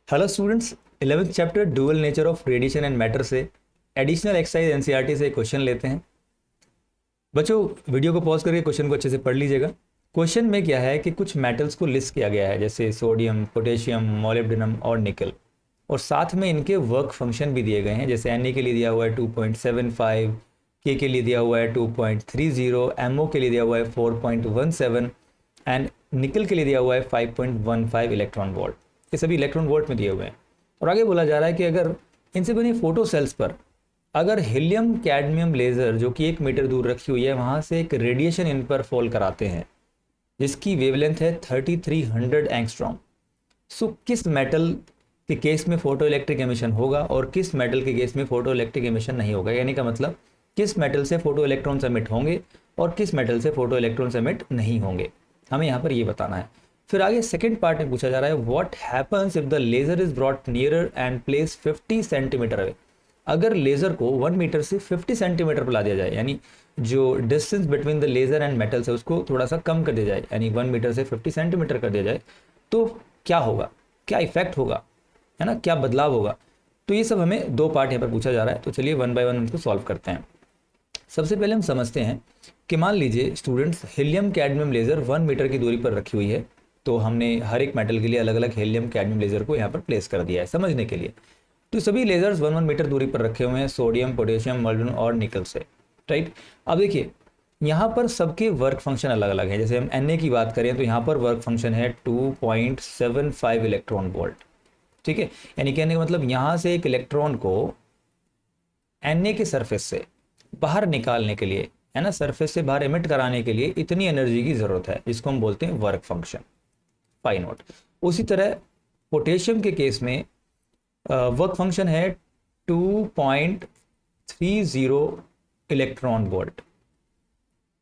Hello students, 11th chapter dual nature of radiation and matter से additional exercise NCERT से question लेते हैं। बच्चों वीडियो को पॉज करके क्वेश्चन को अच्छे से पढ़ लीजिएगा। क्वेश्चन में क्या है कि कुछ मेटल्स को लिस्ट किया गया है, जैसे सोडियम, पोटेशियम, मोलिब्डेनम और निकल, और साथ में इनके वर्क फंक्शन भी दिए गए हैं। जैसे Na के लिए दिया हुआ है 2.75, K के लिए दिया हुआ है 2.30, MO के लिए दिया हुआ है 4.17 एंड निकल के लिए दिया हुआ है 5.15 इलेक्ट्रॉन वोल्ट। ये सभी इलेक्ट्रॉन वोल्ट में दिए हुए हैं। और आगे बोला जा रहा है कि अगर इनसे बनी फोटो सेल्स पर अगर हीलियम कैडमियम लेज़र जो कि 1 मीटर दूर रखी हुई है वहाँ से एक रेडिएशन इन पर फॉल कराते हैं जिसकी वेवलेंथ है 3300 एंगस्ट्रॉम। सो किस मेटल के केस में फोटो इलेक्ट्रिक एमिशन होगा और किस मेटल के केस में फोटो इलेक्ट्रिक एमिशन नहीं होगा, यानी का मतलब किस मेटल से फोटो इलेक्ट्रॉन्स एमिट होंगे और किस मेटल से फोटो इलेक्ट्रॉन्स एमिट नहीं होंगे, हमें यहाँ पर ये बताना है। फिर आगे सेकंड पार्ट में पूछा जा रहा है what happens if the laser is brought nearer and place 50 centimetre away. अगर लेजर को 1 मीटर से 50 सेंटीमीटर पर ला दिया जाए, यानी जो distance between the laser and metal है उसको थोड़ा सा कम कर दिया जाए, यानी 1 मीटर से 50 सेंटीमीटर कर दिया जाए, तो क्या होगा, क्या इफेक्ट होगा, है ना, क्या बदलाव होगा। तो ये सब हमें 2 पार्ट यहाँ पर पूछा जा रहा है। तो चलिए 1 बाय 1 उनको सॉल्व करते हैं। सबसे पहले हम समझते हैं कि मान लीजिए students helium cadmium laser 1 metre की दूरी पर रखी हुई है। तो हमने हर एक मेटल के लिए अलग अलग हीलियम कैडमियम लेज़र को यहाँ पर प्लेस कर दिया है समझने के लिए। तो सभी लेज़र्स 1 मीटर दूरी पर रखे हुए हैं सोडियम, पोटेशियम, मोलिब्डेनम और निकल से, राइट। अब देखिए यहाँ पर सबके वर्क फंक्शन अलग अलग है। जैसे हम Na की बात करें तो यहाँ पर वर्क फंक्शन है 2.75 इलेक्ट्रॉन वोल्ट, ठीक है। यानी कहने का मतलब यहाँ से एक इलेक्ट्रॉन को Na के सरफेस से बाहर निकालने के लिए, है ना, सरफेस से बाहर एमिट कराने के लिए इतनी एनर्जी की जरूरत है, जिसको हम बोलते हैं वर्क फंक्शन, पाई नॉट। उसी तरह पोटेशियम के केस में वर्क फंक्शन है 2.30 इलेक्ट्रॉन वोल्ट।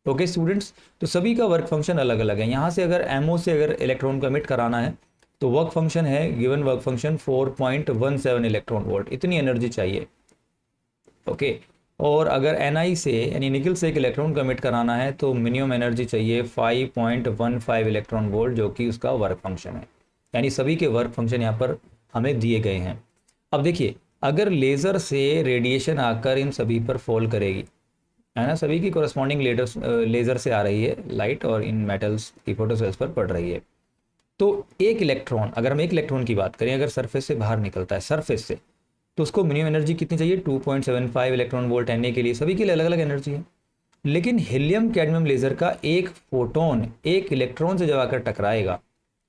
ओके स्टूडेंट्स, तो सभी का वर्क फंक्शन अलग अलग है। यहाँ से अगर MO से अगर इलेक्ट्रॉन को एमिट कराना है तो वर्क फंक्शन है, given work function 4.17 electron volt, इतनी एनर्जी चाहिए, ओके। और अगर Ni से यानी निकल से एक इलेक्ट्रॉन को एमिट कराना है तो मिनिमम एनर्जी चाहिए 5.15 इलेक्ट्रॉन वोल्ट, जो कि उसका वर्क फंक्शन है। यानी सभी के वर्क फंक्शन यहाँ पर हमें दिए गए हैं। अब देखिए अगर लेज़र से रेडिएशन आकर इन सभी पर फॉल करेगी, है ना, सभी की कोरस्पॉन्डिंग लेज़र से आ रही है लाइट और इन मेटल्स की फोटो सेल्स पर पड़ रही है, तो एक इलेक्ट्रॉन, अगर हम एक इलेक्ट्रॉन की बात करें, अगर सरफेस से बाहर निकलता है सरफेस से, तो उसको मिनिमम एनर्जी कितनी चाहिए 2.75 इलेक्ट्रॉन वोल्ट Na के लिए। सभी के लिए अलग अलग एनर्जी है। लेकिन हीलियम कैडमियम लेज़र का एक फोटोन एक इलेक्ट्रॉन से जब आकर टकराएगा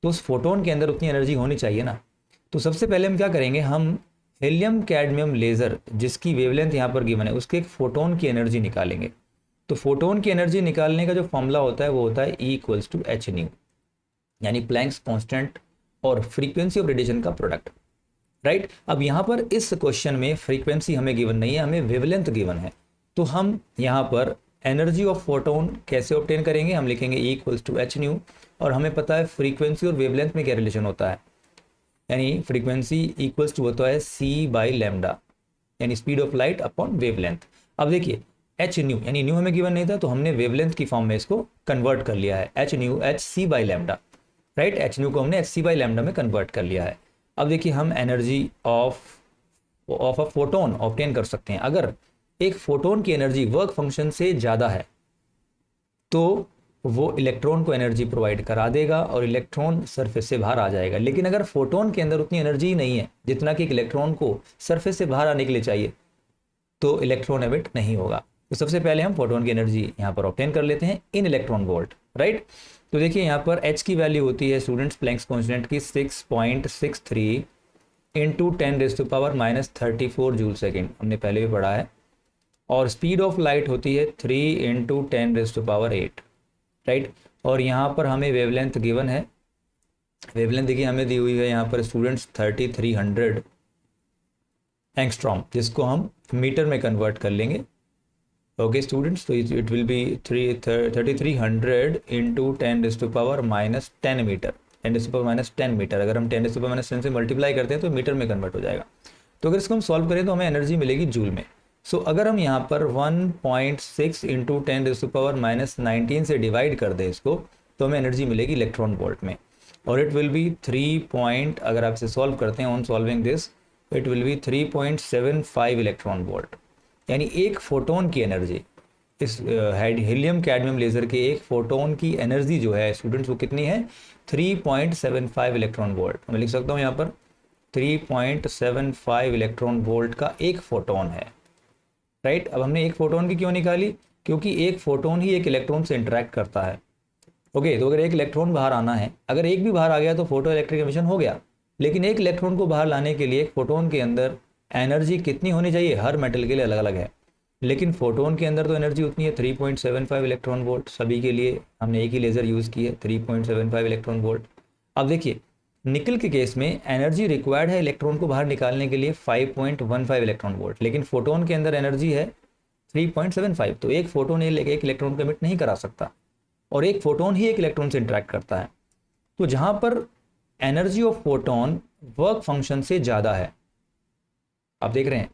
तो उस फोटोन के अंदर उतनी एनर्जी होनी चाहिए ना। तो सबसे पहले हम क्या करेंगे, हम हीलियम कैडमियम लेज़र जिसकी वेवलेंथ यहाँ पर गिवन है उसके एक फोटोन की एनर्जी निकालेंगे। तो फोटोन की एनर्जी निकालने का जो फॉर्मूला होता है वो होता है E=hν, यानी प्लैंक्स कांस्टेंट और फ्रीक्वेंसी ऑफ रेडिएशन का प्रोडक्ट, राइट। अब यहाँ पर इस क्वेश्चन में फ्रीक्वेंसी हमें गिवन नहीं है, हमें वेवलेंथ गिवन है। तो हम यहाँ पर एनर्जी ऑफ फोटोन कैसे ऑब्टेन करेंगे, हम लिखेंगे E=hν, और हमें पता है फ्रीक्वेंसी और वेवलेंथ में क्या रिलेशन होता है, यानी फ्रीक्वेंसी इक्वल्स टू होता है c/λ, यानी speed of light upon wavelength. अब देखिए hν यानी न्यू हमें गिवन नहीं था तो हमने वेवलेंथ की फॉर्म में इसको कन्वर्ट कर लिया है, hν hc/λ, राइट। hν को हमने hc/λ में कन्वर्ट कर लिया है। अब देखिए हम energy of a photon obtain कर सकते हैं। अगर एक फोटोन की एनर्जी वर्क फंक्शन से ज़्यादा है तो वो इलेक्ट्रॉन को एनर्जी प्रोवाइड करा देगा और इलेक्ट्रॉन सरफेस से बाहर आ जाएगा। लेकिन अगर फोटोन के अंदर उतनी एनर्जी ही नहीं है जितना कि एक इलेक्ट्रॉन को सरफेस से बाहर आने के लिए चाहिए, तो इलेक्ट्रॉन एमिट नहीं होगा। तो सबसे पहले हम फोटोन की एनर्जी यहाँ पर ऑब्टेन कर लेते हैं इन इलेक्ट्रॉन वोल्ट, राइट। तो देखिए यहाँ पर H की वैल्यू होती है स्टूडेंट्स प्लैंक्स कांस्टेंट की 6.63 इंटू 10⁻⁻34 जूल सेकेंड, हमने पहले भी पढ़ा है। और स्पीड ऑफ लाइट होती है 3 इंटू 10⁸, राइट। और यहाँ पर हमें वेवलेंथ गिवन है, वेवलेंथ देखिए हमें दी हुई है यहाँ पर स्टूडेंट्स 3300 एंगस्ट्रॉम, जिसको हम मीटर में कन्वर्ट कर लेंगे, ओके स्टूडेंट्स। तो it will be 3300 into 10⁻⁻10 metre, 10⁻10 metre. अगर हम 10⁻10 से मल्टीप्लाई करते हैं तो मीटर में कन्वर्ट हो जाएगा। तो अगर इसको हम सॉल्व करें तो हमें एनर्जी मिलेगी जूल में। सो अगर हम यहाँ पर 1.6 इंटू 10⁻19 से डिवाइड कर दें इसको, तो हमें एनर्जी मिलेगी इलेक्ट्रॉन वोल्ट में। और इट विल बी 3 पॉइंट, अगर आप इसे सॉल्व करते हैं on solving this it will B 3.75 electron volt. यानी एक फोटोन की एनर्जी, इस हीलियम कैडमियम लेज़र के एक फोटोन की एनर्जी जो है स्टूडेंट्स वो कितनी है 3.75 इलेक्ट्रॉन वोल्ट। मैं लिख सकता हूँ यहाँ पर 3.75 इलेक्ट्रॉन वोल्ट का एक फोटोन है, राइट। अब हमने एक फोटोन की क्यों निकाली, क्योंकि एक फोटोन ही एक इलेक्ट्रॉन से इंटरेक्ट करता है। ओके, तो अगर एक इलेक्ट्रॉन बाहर आना है, अगर एक भी बाहर आ गया तो फोटो इलेक्ट्रिक एमिशन हो गया, लेकिन एक इलेक्ट्रॉन को बाहर लाने के लिए एक फोटोन के अंदर एनर्जी कितनी होनी चाहिए, हर मेटल के लिए अलग अलग है, लेकिन फोटोन के अंदर तो एनर्जी उतनी है 3.75 इलेक्ट्रॉन वोल्ट। सभी के लिए हमने एक ही लेज़र यूज़ की है 3.75 इलेक्ट्रॉन वोल्ट। अब देखिए निकल के केस में एनर्जी रिक्वायर्ड है इलेक्ट्रॉन को बाहर निकालने के लिए 5.15 इलेक्ट्रॉन वोल्ट, लेकिन फोटोन के अंदर एनर्जी है 3.75। तो एक फोटोन एक इलेक्ट्रॉन को एमिट नहीं करा सकता और एक फोटोन ही एक इलेक्ट्रॉन से इंटरेक्ट करता है। तो जहां पर energy of photon work function से ज़्यादा है, आप देख रहे हैं,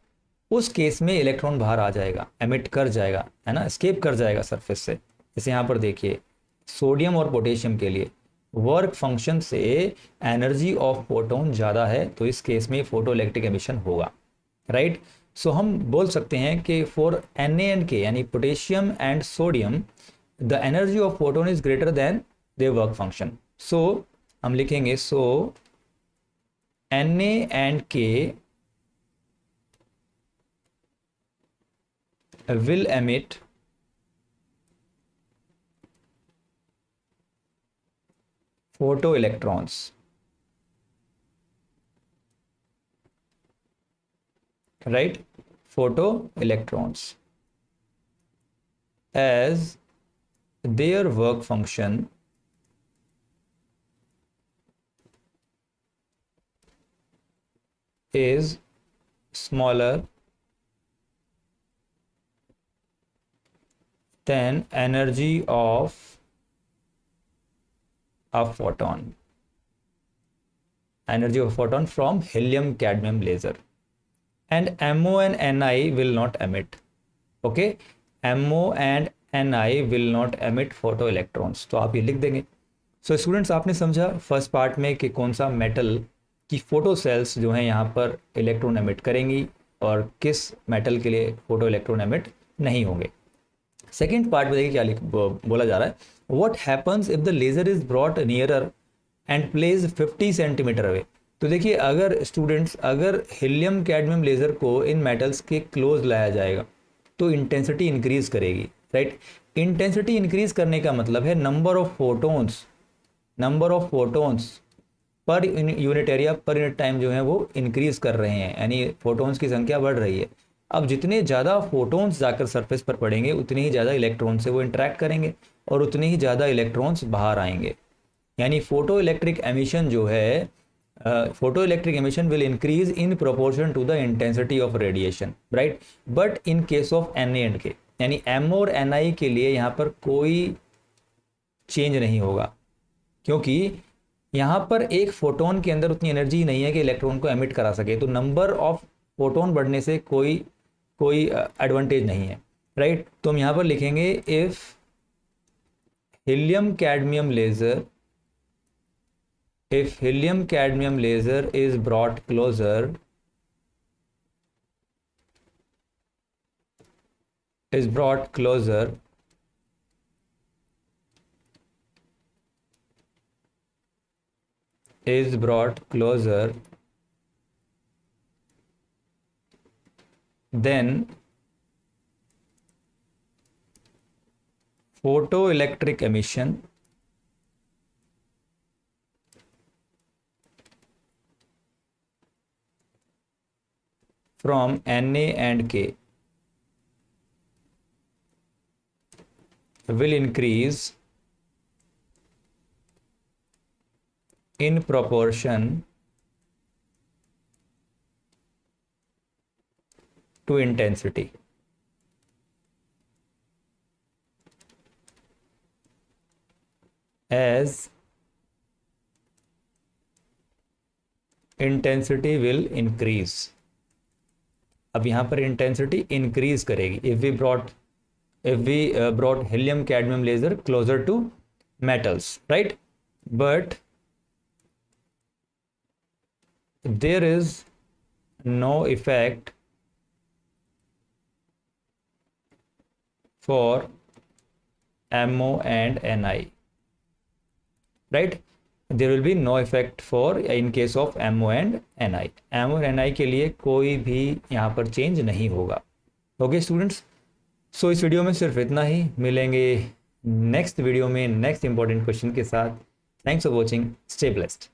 उस केस में इलेक्ट्रॉन बाहर आ जाएगा, एमिट कर जाएगा, है ना, एस्केप कर जाएगा सरफेस से। जैसे यहाँ पर देखिए सोडियम और पोटेशियम के लिए वर्क फंक्शन से एनर्जी ऑफ फोटोन ज़्यादा है, तो इस केस में फोटो इलेक्ट्रिक एमिशन होगा, राइट। सो हम बोल सकते हैं कि फॉर Na and K यानी potassium and sodium the energy of photon is greater than their work function. So हम लिखेंगे सो Na and K will emit photoelectrons, right, photoelectrons as their work function is smaller than energy of a photon, energy of photon from helium cadmium laser, and MO and Ni will not emit, okay, MO and Ni will not emit photoelectrons। तो आप ये लिख देंगे। So students आपने समझा first part में कि कौन सा मेटल की फोटो सेल्स जो हैं यहाँ पर इलेक्ट्रॉन एमिट करेंगी और किस मेटल के लिए फोटो इलेक्ट्रॉन एमिट नहीं होंगे। सेकेंड पार्ट में देखिए क्या बोला जा रहा है, what happens if the laser is brought nearer and place 50 centimetre away. तो देखिए अगर स्टूडेंट्स अगर हीलियम कैडमियम लेज़र को इन मेटल्स के क्लोज लाया जाएगा तो इंटेंसिटी इंक्रीज करेगी, राइट। इंटेंसिटी इंक्रीज करने का मतलब है number of photons per unit area per unit time जो है वो इंक्रीज कर रहे हैं, यानी फोटोन्स की संख्या बढ़ रही है। अब जितने ज़्यादा फोटोन्स जाकर सरफेस पर पड़ेंगे उतने ही ज़्यादा इलेक्ट्रॉन से वो इंटरेक्ट करेंगे और उतने ही ज़्यादा इलेक्ट्रॉन्स बाहर आएंगे। यानी फोटो इलेक्ट्रिक एमिशन जो है photo electric emission will increase in proportion to the intensity of radiation, right. But in case of Na and K यानी M और Ni के लिए यहाँ पर कोई चेंज नहीं होगा, क्योंकि यहाँ पर एक फोटोन के अंदर उतनी एनर्जी नहीं है कि इलेक्ट्रॉन को एमिट करा सके, तो नंबर ऑफ फोटोन बढ़ने से कोई एडवांटेज नहीं है, राइट। तो हम यहाँ पर लिखेंगे if helium cadmium laser is brought closer then photoelectric emission from Na and K will increase in proportion to intensity। As intensity will increase, अब यहाँ पर इंटेंसिटी इंक्रीज करेगी if we brought helium cadmium laser closer to metals, right. But there is no effect for MO and NI, right? There will be no effect for in case of MO and NI. MO और NI के लिए कोई भी यहाँ पर change नहीं होगा। Okay students, सो इस वीडियो में सिर्फ इतना ही। मिलेंगे नेक्स्ट वीडियो में नेक्स्ट इंपॉर्टेंट क्वेश्चन के साथ। Thanks for watching, stay blessed.